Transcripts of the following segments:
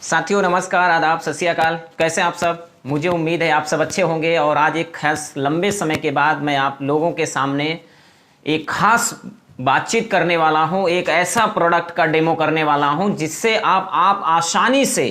साथियों नमस्कार, आदाब, सत श्री अकाल। कैसे आप सब? मुझे उम्मीद है आप सब अच्छे होंगे। और आज एक खास लंबे समय के बाद मैं आप लोगों के सामने एक खास बातचीत करने वाला हूं। एक ऐसा प्रोडक्ट का डेमो करने वाला हूं जिससे आप आसानी से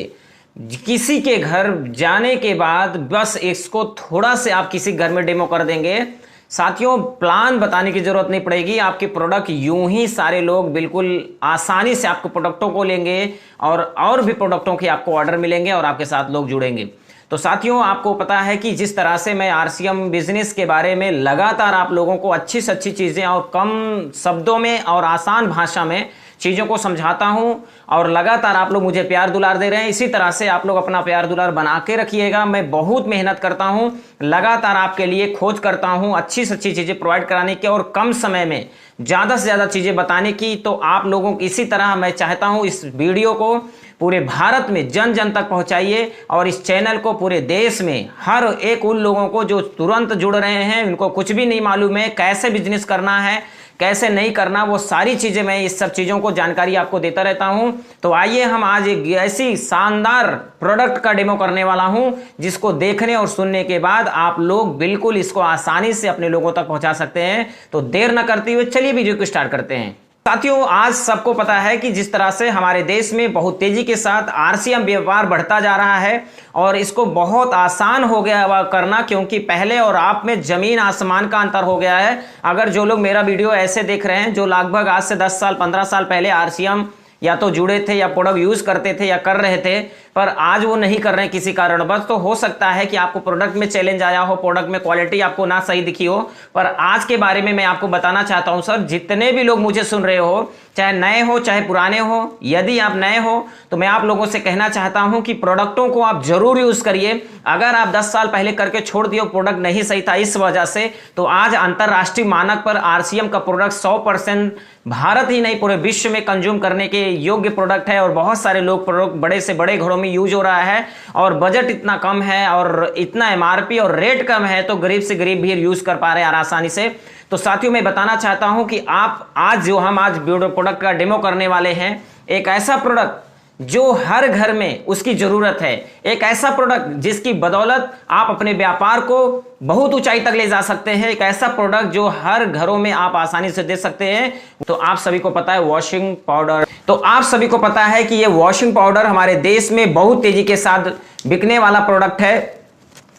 किसी के घर जाने के बाद बस इसको थोड़ा से आप किसी घर में डेमो कर देंगे। साथियों, प्लान बताने की जरूरत नहीं पड़ेगी। आपके प्रोडक्ट यूं ही सारे लोग बिल्कुल आसानी से आपके प्रोडक्टों को लेंगे और भी प्रोडक्टों के आपको ऑर्डर मिलेंगे और आपके साथ लोग जुड़ेंगे। तो साथियों, आपको पता है कि जिस तरह से मैं आरसीएम बिजनेस के बारे में लगातार आप लोगों को अच्छी से अच्छी चीज़ें और कम शब्दों में और आसान भाषा में चीज़ों को समझाता हूं और लगातार आप लोग मुझे प्यार दुलार दे रहे हैं। इसी तरह से आप लोग अपना प्यार दुलार बना के रखिएगा। मैं बहुत मेहनत करता हूं, लगातार आपके लिए खोज करता हूं अच्छी से अच्छी चीज़ें प्रोवाइड कराने की और कम समय में ज़्यादा से ज़्यादा चीज़ें बताने की। तो आप लोगों को इसी तरह मैं चाहता हूं इस वीडियो को पूरे भारत में जन जन तक पहुंचाइए और इस चैनल को पूरे देश में हर एक उन लोगों को जो तुरंत जुड़ रहे हैं, उनको कुछ भी नहीं मालूम है कैसे बिजनेस करना है, कैसे नहीं करना, वो सारी चीजें मैं इस सब चीजों को जानकारी आपको देता रहता हूं। तो आइए हम आज एक ऐसी शानदार प्रोडक्ट का डेमो करने वाला हूं जिसको देखने और सुनने के बाद आप लोग बिल्कुल इसको आसानी से अपने लोगों तक पहुंचा सकते हैं। तो देर न करते हुए चलिए वीडियो को स्टार्ट करते हैं। साथियों, आज सबको पता है कि जिस तरह से हमारे देश में बहुत तेजी के साथ आरसीएम व्यापार बढ़ता जा रहा है और इसको बहुत आसान हो गया करना, क्योंकि पहले और आप में जमीन आसमान का अंतर हो गया है। अगर जो लोग मेरा वीडियो ऐसे देख रहे हैं जो लगभग आज से 10 साल 15 साल पहले आरसीएम या तो जुड़े थे या प्रोडक्ट यूज करते थे या कर रहे थे, पर आज वो नहीं कर रहे हैं किसी कारणवश, तो हो सकता है कि आपको प्रोडक्ट में चैलेंज आया हो, प्रोडक्ट में क्वालिटी आपको ना सही दिखी हो। पर आज के बारे में मैं आपको बताना चाहता हूं सर, जितने भी लोग मुझे सुन रहे हो, चाहे नए हो चाहे पुराने हो, यदि आप नए हो तो मैं आप लोगों से कहना चाहता हूं कि प्रोडक्टों को आप जरूर यूज करिए। अगर आप 10 साल पहले करके छोड़ दिए, प्रोडक्ट नहीं सही था इस वजह से, तो आज अंतरराष्ट्रीय मानक पर आरसीएम का प्रोडक्ट 100% भारत ही नहीं पूरे विश्व में कंज्यूम करने के योग्य प्रोडक्ट है और बहुत सारे लोग प्रोडक्ट बड़े से बड़े घरों में यूज हो रहा है और बजट इतना कम है और इतना एमआरपी और रेट कम है तो गरीब से गरीब भी यूज कर पा रहे हैं आसानी से। तो साथियों, मैं बताना चाहता हूं कि आप आज जो हम आज प्रोडक्ट का डेमो करने वाले हैं, एक ऐसा प्रोडक्ट जो हर घर में उसकी जरूरत है, एक ऐसा प्रोडक्ट जिसकी बदौलत आप अपने व्यापार को बहुत ऊंचाई तक ले जा सकते हैं, एक ऐसा प्रोडक्ट जो हर घरों में आप आसानी से दे सकते हैं। तो आप सभी को पता है वॉशिंग पाउडर, तो आप सभी को पता है कि ये वॉशिंग पाउडर हमारे देश में बहुत तेजी के साथ बिकने वाला प्रोडक्ट है।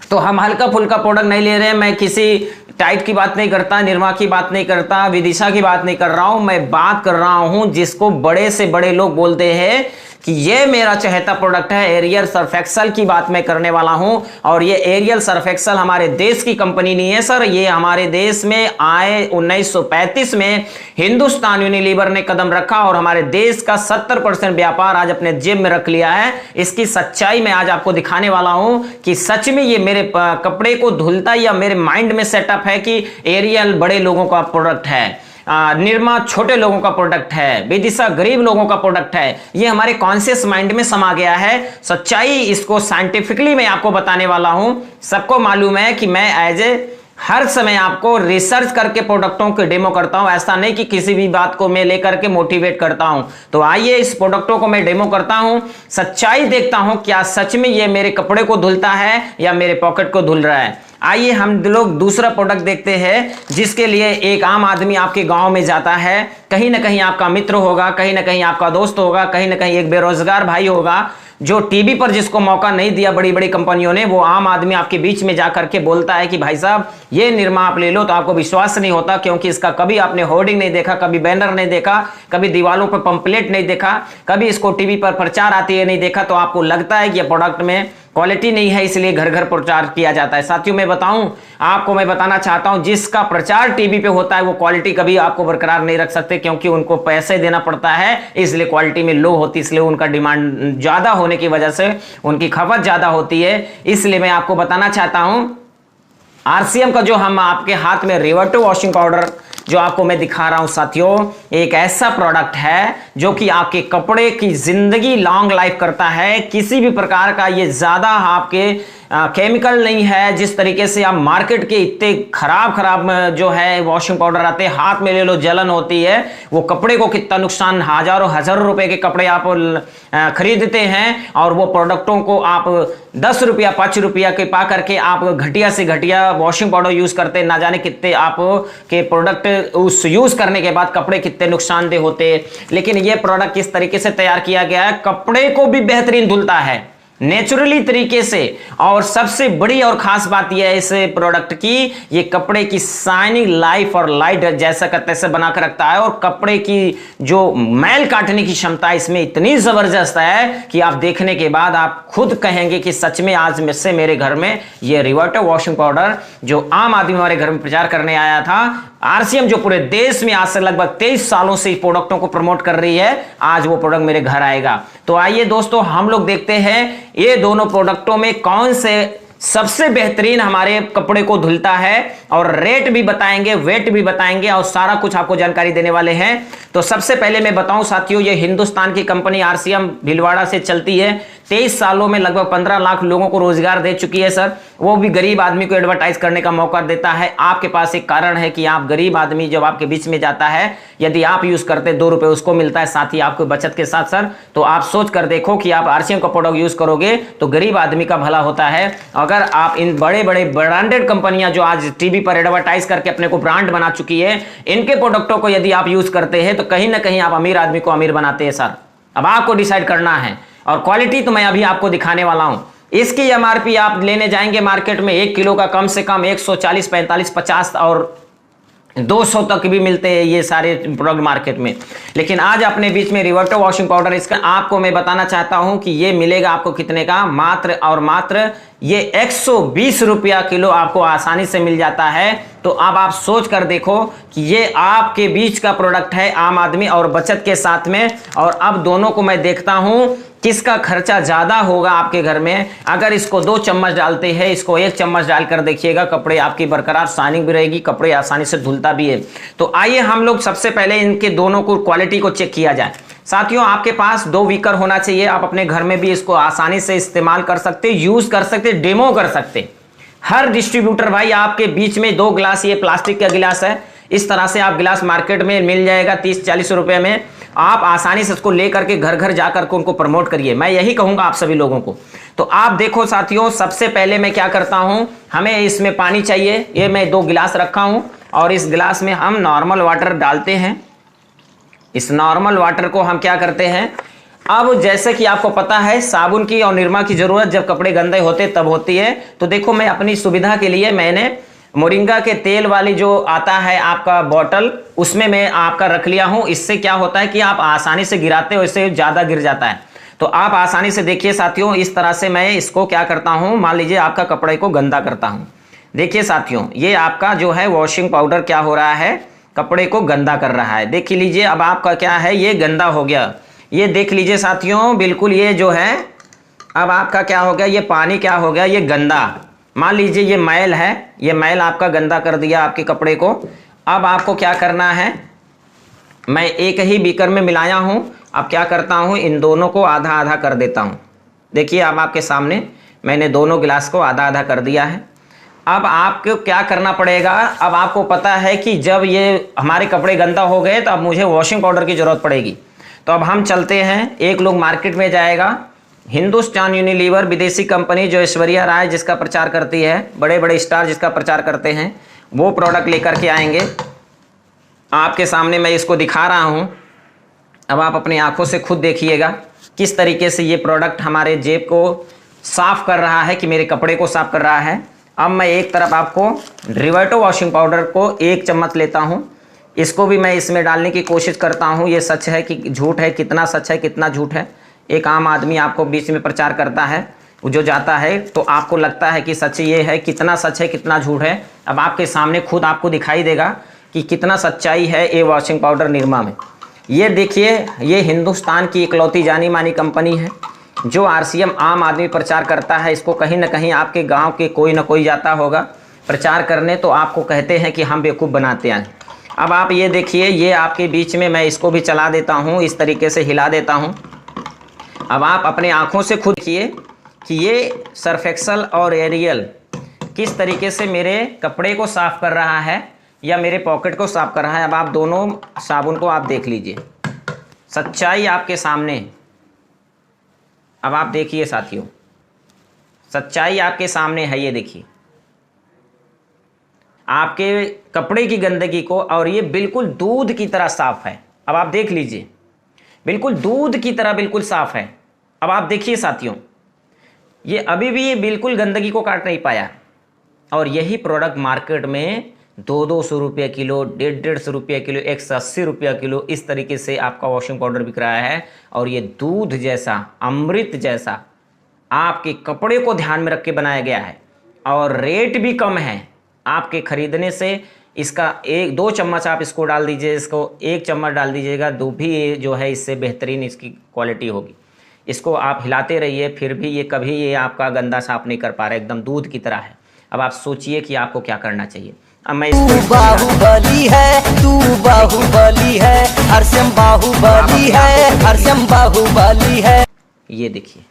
तो हम हल्का फुल्का प्रोडक्ट नहीं ले रहे हैं। मैं किसी टाइट की बात नहीं करता, निर्मा की बात नहीं करता, विदिशा की बात नहीं कर रहा हूं। मैं बात कर रहा हूं जिसको बड़े से बड़े लोग बोलते हैं कि ये मेरा चहेता प्रोडक्ट है, एरियल सर्फ एक्सेल की बात मैं करने वाला हूं। और ये एरियल सर्फ एक्सेल हमारे देश की कंपनी नहीं है सर, ये हमारे देश में आए 1935 में हिंदुस्तान यूनिलीवर ने कदम रखा और हमारे देश का 70% व्यापार आज अपने जेब में रख लिया है। इसकी सच्चाई मैं आज आपको दिखाने वाला हूं कि सच में ये मेरे कपड़े को धुलता या मेरे माइंड में सेटअप है कि एरियल बड़े लोगों का प्रोडक्ट है, निर्मा छोटे लोगों का प्रोडक्ट है, विदिशा गरीब लोगों का प्रोडक्ट है। ये हमारे कॉन्शियस माइंड में समा गया है। सच्चाई इसको साइंटिफिकली मैं आपको बताने वाला हूं। सबको मालूम है कि मैं एज ए हर समय आपको रिसर्च करके प्रोडक्टों के डेमो करता हूं, ऐसा नहीं कि किसी भी बात को मैं लेकर के मोटिवेट करता हूं। तो आइए इस प्रोडक्टों को मैं डेमो करता हूं, सच्चाई देखता हूं क्या सच में ये मेरे कपड़े को धुलता है या मेरे पॉकेट को धुल रहा है। आइए हम लोग दूसरा प्रोडक्ट देखते हैं जिसके लिए एक आम आदमी आपके गांव में जाता है, कहीं ना कहीं आपका मित्र होगा, कहीं ना कहीं आपका दोस्त होगा, कहीं ना कहीं एक बेरोजगार भाई होगा जो टीवी पर जिसको मौका नहीं दिया बड़ी बड़ी कंपनियों ने, वो आम आदमी आपके बीच में जाकर के बोलता है कि भाई साहब ये निरमा आप ले लो, तो आपको विश्वास नहीं होता क्योंकि इसका कभी आपने होर्डिंग नहीं देखा, कभी बैनर नहीं देखा, कभी दीवारों पर पंपलेट नहीं देखा, कभी इसको टीवी पर प्रचार आती है नहीं देखा, तो आपको लगता है कि ये प्रोडक्ट में क्वालिटी नहीं है, इसलिए घर घर प्रचार किया जाता है। साथियों, मैं बताऊं आपको, मैं बताना चाहता हूं जिसका प्रचार टीवी पे होता है वो क्वालिटी कभी आपको बरकरार नहीं रख सकते, क्योंकि उनको पैसे देना पड़ता है, इसलिए क्वालिटी में लो होती, इसलिए उनका डिमांड ज्यादा होने की वजह से उनकी खपत ज्यादा होती है। इसलिए मैं आपको बताना चाहता हूं आरसीएम का जो हम आपके हाथ में रिवर्टिव वॉशिंग पाउडर जो आपको मैं दिखा रहा हूं साथियों, एक ऐसा प्रोडक्ट है जो कि आपके कपड़े की जिंदगी लॉन्ग लाइफ करता है। किसी भी प्रकार का ये ज्यादा आपके केमिकल नहीं है। जिस तरीके से आप मार्केट के इतने खराब जो है वॉशिंग पाउडर आते हैं, हाथ में ले लो जलन होती है, वो कपड़े को कितना नुकसान, हजारों रुपए के कपड़े आप खरीदते हैं और वो प्रोडक्टों को आप 10 रुपया 5 रुपया के पा करके आप घटिया से घटिया वॉशिंग पाउडर यूज करते, ना जाने कितने आप के प्रोडक्ट उस यूज करने के बाद कपड़े कितने नुकसानदेह होते। लेकिन ये प्रोडक्ट किस तरीके से तैयार किया गया है, कपड़े को भी बेहतरीन धुलता है नेचुरली तरीके से। और सबसे बड़ी और खास बात यह है इस प्रोडक्ट की, ये कपड़े की शाइनिंग लाइफ और लाइट जैसा का तैसा बना कर रखता है, और कपड़े की जो मैल काटने की क्षमता इसमें इतनी जबरदस्त है कि आप देखने के बाद आप खुद कहेंगे कि सच में आज में से मेरे घर में ये रिवर्टो वॉशिंग पाउडर जो आम आदमी हमारे घर में प्रचार करने आया था, आरसीएम जो पूरे देश में आज से लगभग 23 सालों से इस प्रोडक्टों को प्रमोट कर रही है, आज वो प्रोडक्ट मेरे घर आएगा। तो आइए दोस्तों हम लोग देखते हैं ये दोनों प्रोडक्टों में कौन से सबसे बेहतरीन हमारे कपड़े को धुलता है, और रेट भी बताएंगे, वेट भी बताएंगे और सारा कुछ आपको जानकारी देने वाले हैं। तो सबसे पहले मैं बताऊं साथियों, ये हिंदुस्तान की कंपनी आरसीएम भीलवाड़ा से चलती है। 23 सालों में लगभग 15 लाख लोगों को रोजगार दे चुकी है सर। वो भी गरीब आदमी को एडवर्टाइज करने का मौका देता है। आपके पास एक कारण है कि आप गरीब आदमी जब आपके बीच में जाता है, यदि आप यूज करते 2 रुपए उसको मिलता है, साथ ही आपको बचत के साथ सर। तो आप सोच कर देखो कि आप आरसीएम का प्रोडक्ट यूज करोगे तो गरीब आदमी का भला होता है। अगर आप इन बड़े बड़े ब्रांडेड कंपनियां जो आज टीवी पर एडवर्टाइज करके अपने को ब्रांड बना चुकी है, इनके प्रोडक्टों को यदि आप यूज करते हैं तो कहीं ना कहीं आप अमीर आदमी को अमीर बनाते हैं सर। अब आपको डिसाइड करना है, और क्वालिटी तो मैं अभी आपको दिखाने वाला हूं। इसकी एमआरपी आप लेने जाएंगे मार्केट में 1 किलो का कम से कम 140, 45, 50 और 200 तक भी मिलते हैं ये सारे प्रोडक्ट मार्केट में। लेकिन आज अपने बीच में रिवर्टो वॉशिंग पाउडर, इसका आपको मैं बताना चाहता हूं कि ये मिलेगा आपको कितने का, मात्र और मात्र ये 120 रुपया किलो आपको आसानी से मिल जाता है। तो अब आप सोच कर देखो कि ये आपके बीच का प्रोडक्ट है आम आदमी और बचत के साथ में। और अब दोनों को मैं देखता हूं किसका खर्चा ज्यादा होगा आपके घर में। अगर इसको 2 चम्मच डालते हैं, इसको 1 चम्मच डालकर देखिएगा, कपड़े आपकी बरकरार शाइनिंग भी रहेगी, कपड़े आसानी से धुलता भी है। तो आइए हम लोग सबसे पहले इनके दोनों को क्वालिटी को चेक किया जाए। साथियों आपके पास 2 बीकर होना चाहिए। आप अपने घर में भी इसको आसानी से इस्तेमाल कर सकते, यूज कर सकते, डेमो कर सकते। हर डिस्ट्रीब्यूटर भाई आपके बीच में 2 गिलास, ये प्लास्टिक का गिलास है, इस तरह से आप गिलास मार्केट में मिल जाएगा 30-40 रुपए में। आप आसानी से इसको लेकर के घर घर जाकर के उनको प्रमोट करिए, मैं यही कहूंगा आप सभी लोगों को। तो आप देखो साथियों, सबसे पहले मैं क्या करता हूं, हमें इसमें पानी चाहिए। ये मैं 2 गिलास रखा हूं और इस गिलास में हम नॉर्मल वाटर डालते हैं। इस नॉर्मल वाटर को हम क्या करते हैं, अब जैसे कि आपको पता है साबुन की और निरमा की जरूरत जब कपड़े गंदे होते तब होती है। तो देखो मैं अपनी सुविधा के लिए मैंने मोरिंगा के तेल वाली जो आता है आपका बॉटल, उसमें मैं आपका रख लिया हूं। इससे क्या होता है कि आप आसानी से गिराते हो, इससे ज्यादा गिर जाता है। तो आप आसानी से देखिए साथियों, इस तरह से मैं इसको क्या करता हूं, मान लीजिए आपका कपड़े को गंदा करता हूं। देखिए साथियों, ये आपका जो है वॉशिंग पाउडर क्या हो रहा है, कपड़े को गंदा कर रहा है। देख लीजिए अब आपका क्या है, ये गंदा हो गया। ये देख लीजिए साथियों, बिल्कुल ये जो है अब आपका क्या हो गया, ये पानी क्या हो गया, ये गंदा। मान लीजिए ये मैल है, ये मैल आपका गंदा कर दिया आपके कपड़े को। अब आपको क्या करना है, मैं एक ही बीकर में मिलाया हूं। अब क्या करता हूं, इन दोनों को आधा आधा कर देता हूं। देखिए अब आपके सामने मैंने दोनों गिलास को आधा आधा कर दिया है। अब आपको क्या करना पड़ेगा, अब आपको पता है कि जब ये हमारे कपड़े गंदा हो गए तो अब मुझे वॉशिंग पाउडर की जरूरत पड़ेगी। तो अब हम चलते हैं, एक लोग मार्केट में जाएगा, हिंदुस्तान यूनिलीवर विदेशी कंपनी जो ऐश्वर्या राय जिसका प्रचार करती है, बड़े बड़े स्टार जिसका प्रचार करते हैं, वो प्रोडक्ट लेकर के आएंगे। आपके सामने मैं इसको दिखा रहा हूं। अब आप अपनी आंखों से खुद देखिएगा किस तरीके से ये प्रोडक्ट हमारे जेब को साफ कर रहा है, कि मेरे कपड़े को साफ कर रहा है। अब मैं एक तरफ आपको रिवर्टो वॉशिंग पाउडर को 1 चम्मच लेता हूं, इसको भी मैं इसमें डालने की कोशिश करता हूं। ये सच है कि झूठ है, कितना सच है कितना झूठ है, एक आम आदमी आपको बीच में प्रचार करता है, वो जो जाता है तो आपको लगता है कि सच ये है, कितना सच है कितना झूठ है। अब आपके सामने खुद आपको दिखाई देगा कि कितना सच्चाई है ये वॉशिंग पाउडर निरमा में। ये देखिए, ये हिंदुस्तान की इकलौती जानी मानी कंपनी है जो आरसीएम आम आदमी प्रचार करता है। इसको कहीं ना कहीं आपके गांव के कोई ना कोई जाता होगा प्रचार करने, तो आपको कहते हैं कि हम बेवकूफ़ बनाते हैं। अब आप ये देखिए, ये आपके बीच में मैं इसको भी चला देता हूँ, इस तरीके से हिला देता हूँ। अब आप अपने आँखों से खुद देखिए कि ये सर्फ एक्सल और एरियल किस तरीके से मेरे कपड़े को साफ़ कर रहा है या मेरे पॉकेट को साफ़ कर रहा है। अब आप दोनों साबुन को आप देख लीजिए, सच्चाई आपके सामने। अब आप देखिए साथियों, सच्चाई आपके सामने है। ये देखिए आपके कपड़े की गंदगी को, और ये बिल्कुल दूध की तरह साफ़ है। अब आप देख लीजिए, बिल्कुल दूध की तरह बिल्कुल साफ़ है। अब आप देखिए साथियों, ये अभी भी ये बिल्कुल गंदगी को काट नहीं पाया। और यही प्रोडक्ट मार्केट में 200 रुपये किलो, 150 रुपये किलो, 180 रुपये किलो, इस तरीके से आपका वॉशिंग पाउडर बिक रहा है। और ये दूध जैसा, अमृत जैसा आपके कपड़े को ध्यान में रख के बनाया गया है, और रेट भी कम है। आपके खरीदने से इसका 1-2 चम्मच आप इसको डाल दीजिए, इसको 1 चम्मच डाल दीजिएगा, तो भी ये जो है इससे बेहतरीन इसकी क्वालिटी होगी। इसको आप हिलाते रहिए, फिर भी ये कभी ये आपका गंदा साफ नहीं कर पा रहा, एकदम दूध की तरह है। अब आप सोचिए कि आपको क्या करना चाहिए। अब मैं तू बाहुबली है, तू बाहुबली है, हरसम बाहुबली है, हरसम बाहुबली है। ये देखिए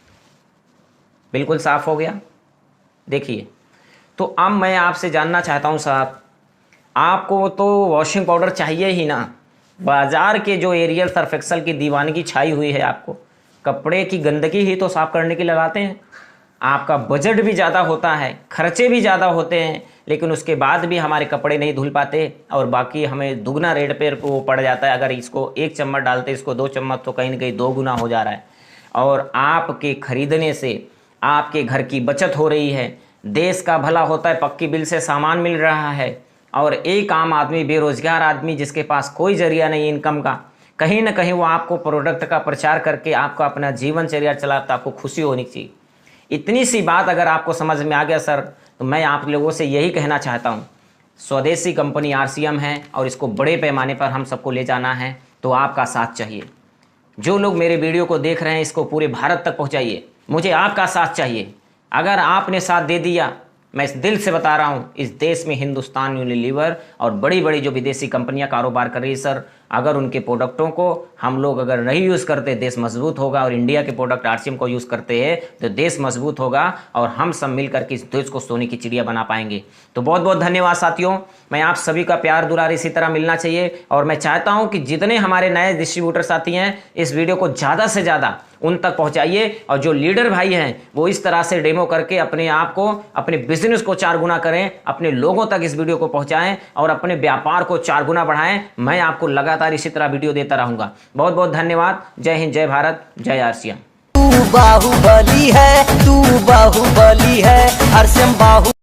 बिल्कुल साफ हो गया, देखिए। तो अब मैं आपसे जानना चाहता हूँ साहब, आपको तो वॉशिंग पाउडर चाहिए ही ना। बाजार के जो एरियल सर्फ एक्सल की दीवानगी छाई हुई है, आपको कपड़े की गंदगी ही तो साफ करने के लगाते हैं। आपका बजट भी ज़्यादा होता है, खर्चे भी ज़्यादा होते हैं, लेकिन उसके बाद भी हमारे कपड़े नहीं धुल पाते, और बाकी हमें दुगना रेट पे वो पड़ जाता है। अगर इसको 1 चम्मच डालते, इसको 2 चम्मच, तो कहीं ना कहीं 2 गुना हो जा रहा है। और आपके खरीदने से आपके घर की बचत हो रही है, देश का भला होता है, पक्की बिल से सामान मिल रहा है। और एक आम आदमी, बेरोजगार आदमी जिसके पास कोई जरिया नहीं इनकम का, कहीं ना कहीं वो आपको प्रोडक्ट का प्रचार करके आपका अपना जीवनचर्या चलाता, आपको खुशी होनी चाहिए। इतनी सी बात अगर आपको समझ में आ गया सर, तो मैं आप लोगों से यही कहना चाहता हूँ, स्वदेशी कंपनी RCM है और इसको बड़े पैमाने पर हम सबको ले जाना है, तो आपका साथ चाहिए। जो लोग मेरे वीडियो को देख रहे हैं, इसको पूरे भारत तक पहुँचाइए, मुझे आपका साथ चाहिए। अगर आपने साथ दे दिया, मैं इस दिल से बता रहा हूँ, इस देश में हिंदुस्तान यूनिलीवर और बड़ी बड़ी जो विदेशी कंपनियां कारोबार कर रही है सर, अगर उनके प्रोडक्टों को हम लोग अगर नहीं यूज़ करते, देश मजबूत होगा। और इंडिया के प्रोडक्ट RCM को यूज़ करते हैं तो देश मजबूत होगा, और हम सब मिलकर के इस देश को सोने की चिड़िया बना पाएंगे। तो बहुत बहुत धन्यवाद साथियों। मैं आप सभी का प्यार दुलार इसी तरह मिलना चाहिए, और मैं चाहता हूँ कि जितने हमारे नए डिस्ट्रीब्यूटर साथी हैं, इस वीडियो को ज़्यादा से ज़्यादा उन तक पहुंचाइए। और जो लीडर भाई हैं, वो इस तरह से डेमो करके अपने आप को, अपने बिजनेस को 4 गुना करें, अपने लोगों तक इस वीडियो को पहुंचाएं और अपने व्यापार को 4 गुना बढ़ाएं। मैं आपको लगातार इसी तरह वीडियो देता रहूंगा। बहुत बहुत धन्यवाद। जय हिंद, जय भारत, जय RCM। तू बाहुबली है, तू बाहुबली है, हरसम बाहु